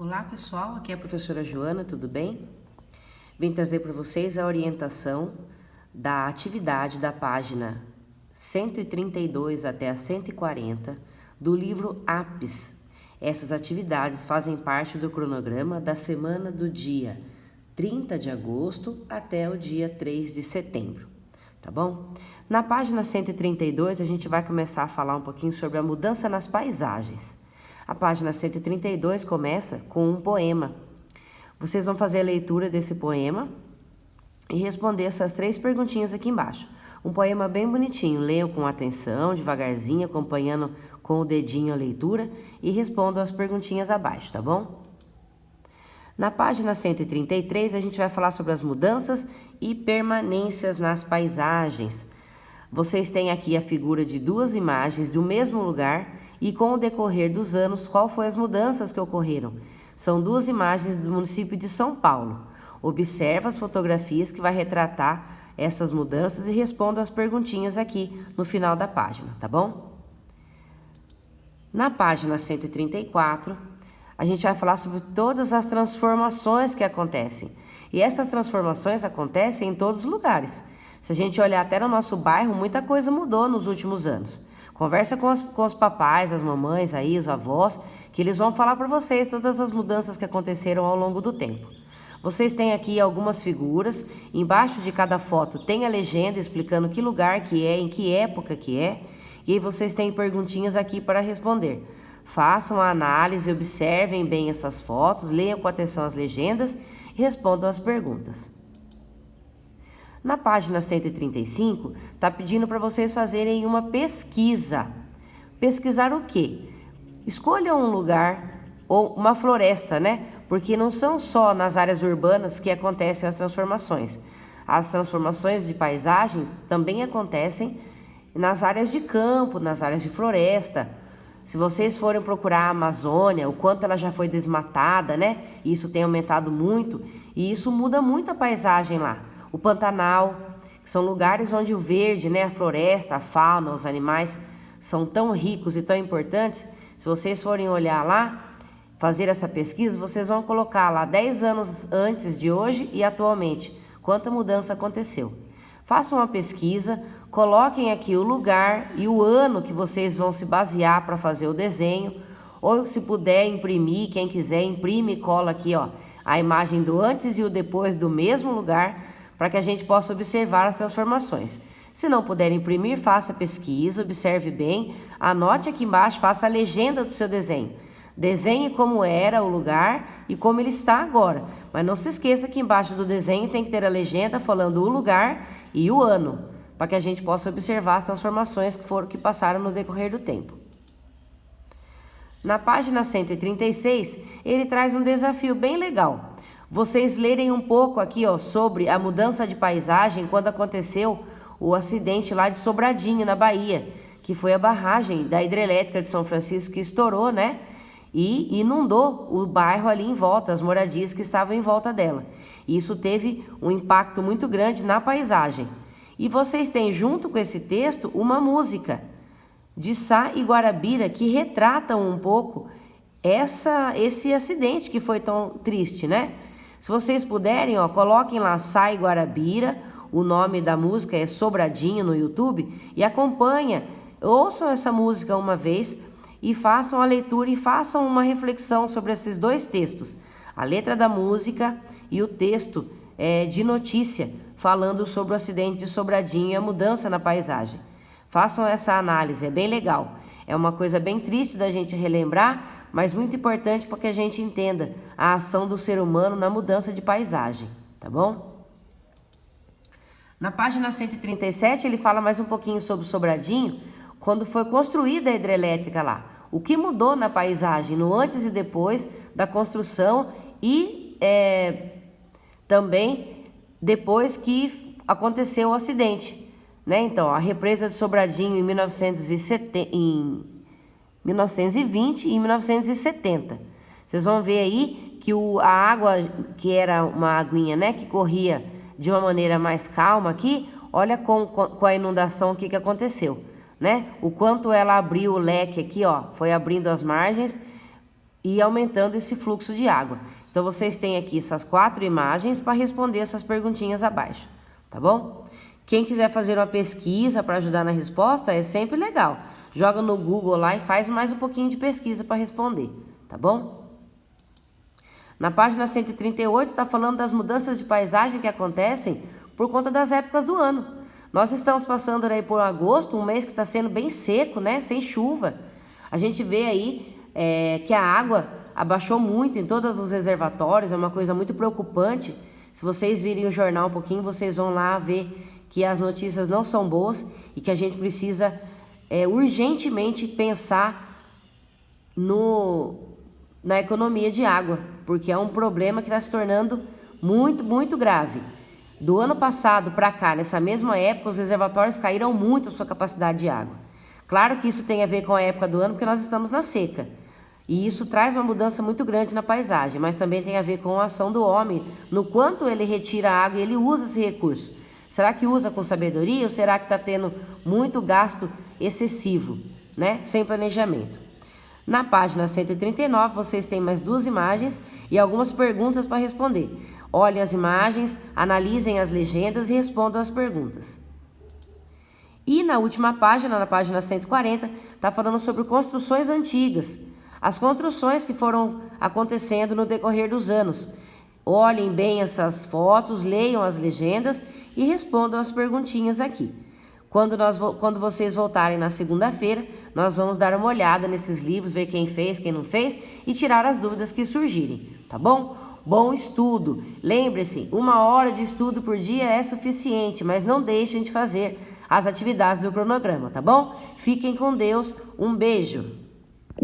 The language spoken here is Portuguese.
Olá pessoal, aqui é a professora Joana, tudo bem? Vim trazer para vocês a orientação da atividade da página 132 até a 140 do livro APES. Essas atividades fazem parte do cronograma da semana do dia 30 de agosto até o dia 3 de setembro, tá bom? Na página 132 a gente vai começar a falar um pouquinho sobre a mudança nas paisagens. A página 132 começa com um poema. Vocês vão fazer a leitura desse poema e responder essas 3 perguntinhas aqui embaixo. Um poema bem bonitinho, leiam com atenção, devagarzinho, acompanhando com o dedinho a leitura e respondam as perguntinhas abaixo, tá bom? Na página 133 a gente vai falar sobre as mudanças e permanências nas paisagens. Vocês têm aqui a figura de 2 imagens do mesmo lugar e com o decorrer dos anos, qual foi as mudanças que ocorreram? São 2 imagens do município de São Paulo. Observe as fotografias que vai retratar essas mudanças e responda as perguntinhas aqui no final da página, tá bom? Na página 134, a gente vai falar sobre todas as transformações que acontecem. E essas transformações acontecem em todos os lugares. Se a gente olhar até no nosso bairro, muita coisa mudou nos últimos anos. Conversa com os papais, as mamães aí, os avós, que eles vão falar para vocês todas as mudanças que aconteceram ao longo do tempo. Vocês têm aqui algumas figuras, embaixo de cada foto tem a legenda explicando que lugar que é, em que época que é, e aí vocês têm perguntinhas aqui para responder. Façam a análise, observem bem essas fotos, leiam com atenção as legendas e respondam as perguntas. Na página 135, está pedindo para vocês fazerem uma pesquisa. Pesquisar o quê? Escolham um lugar ou uma floresta, né? Porque não são só nas áreas urbanas que acontecem as transformações. As transformações de paisagens também acontecem nas áreas de campo, nas áreas de floresta. Se vocês forem procurar a Amazônia, o quanto ela já foi desmatada, né? Isso tem aumentado muito e isso muda muito a paisagem lá. O Pantanal, que são lugares onde o verde, né, a floresta, a fauna, os animais são tão ricos e tão importantes. Se vocês forem olhar lá, fazer essa pesquisa, vocês vão colocar lá 10 anos antes de hoje e atualmente, quanta mudança aconteceu. Façam uma pesquisa, coloquem aqui o lugar e o ano que vocês vão se basear para fazer o desenho, ou se puder imprimir, quem quiser imprime e cola aqui, ó, a imagem do antes e o depois do mesmo lugar, para que a gente possa observar as transformações. Se não puder imprimir, faça a pesquisa, observe bem, anote aqui embaixo, faça a legenda do seu desenho. Desenhe como era o lugar e como ele está agora. Mas não se esqueça que embaixo do desenho tem que ter a legenda falando o lugar e o ano, para que a gente possa observar as transformações que passaram no decorrer do tempo. Na página 136, ele traz um desafio bem legal. Vocês lerem um pouco aqui, ó, sobre a mudança de paisagem quando aconteceu o acidente lá de Sobradinho, na Bahia, que foi a barragem da hidrelétrica de São Francisco que estourou, né? E inundou o bairro ali em volta, as moradias que estavam em volta dela. E isso teve um impacto muito grande na paisagem. E vocês têm, junto com esse texto, uma música de Sá e Guarabira que retratam um pouco esse acidente que foi tão triste, né? Se vocês puderem, ó, coloquem lá Sá e Guarabira, o nome da música é Sobradinho no YouTube, e acompanha, ouçam essa música uma vez e façam a leitura e façam uma reflexão sobre esses 2 textos, a letra da música e o texto de notícia, falando sobre o acidente de Sobradinho e a mudança na paisagem. Façam essa análise, é bem legal. É uma coisa bem triste da gente relembrar, mas muito importante para que a gente entenda a ação do ser humano na mudança de paisagem, tá bom? Na página 137, ele fala mais um pouquinho sobre Sobradinho, quando foi construída a hidrelétrica lá. O que mudou na paisagem, no antes e depois da construção e também depois que aconteceu o acidente, né? Então, a represa de Sobradinho em 1920 e em 1970. Vocês vão ver aí que a água, que era uma aguinha, né, que corria de uma maneira mais calma aqui, olha com a inundação o que aconteceu, né? O quanto ela abriu o leque aqui, ó, foi abrindo as margens e aumentando esse fluxo de água. Então, vocês têm aqui essas 4 imagens para responder essas perguntinhas abaixo, tá bom? Quem quiser fazer uma pesquisa para ajudar na resposta, é sempre legal. Joga no Google lá e faz mais um pouquinho de pesquisa para responder, tá bom? Na página 138 está falando das mudanças de paisagem que acontecem por conta das épocas do ano. Nós estamos passando aí por agosto, um mês que está sendo bem seco, né? Sem chuva. A gente vê aí que a água abaixou muito em todos os reservatórios, é uma coisa muito preocupante. Se vocês virem o jornal um pouquinho, vocês vão lá ver que as notícias não são boas e que a gente precisa urgentemente pensar na economia de água, porque é um problema que está se tornando muito, muito grave. Do ano passado para cá, nessa mesma época, os reservatórios caíram muito a sua capacidade de água. Claro que isso tem a ver com a época do ano, porque nós estamos na seca. E isso traz uma mudança muito grande na paisagem, mas também tem a ver com a ação do homem, no quanto ele retira a água e ele usa esse recurso. Será que usa com sabedoria ou será que está tendo muito gasto excessivo, né? Sem planejamento. Na página 139, vocês têm mais 2 imagens e algumas perguntas para responder. Olhem as imagens, analisem as legendas e respondam as perguntas. E na última página, na página 140, está falando sobre construções antigas. As construções que foram acontecendo no decorrer dos anos. Olhem bem essas fotos, leiam as legendas e respondam as perguntinhas aqui. Quando vocês voltarem na segunda-feira, nós vamos dar uma olhada nesses livros, ver quem fez, quem não fez e tirar as dúvidas que surgirem, tá bom? Bom estudo! Lembre-se, 1 hora de estudo por dia é suficiente, mas não deixem de fazer as atividades do cronograma, tá bom? Fiquem com Deus, um beijo!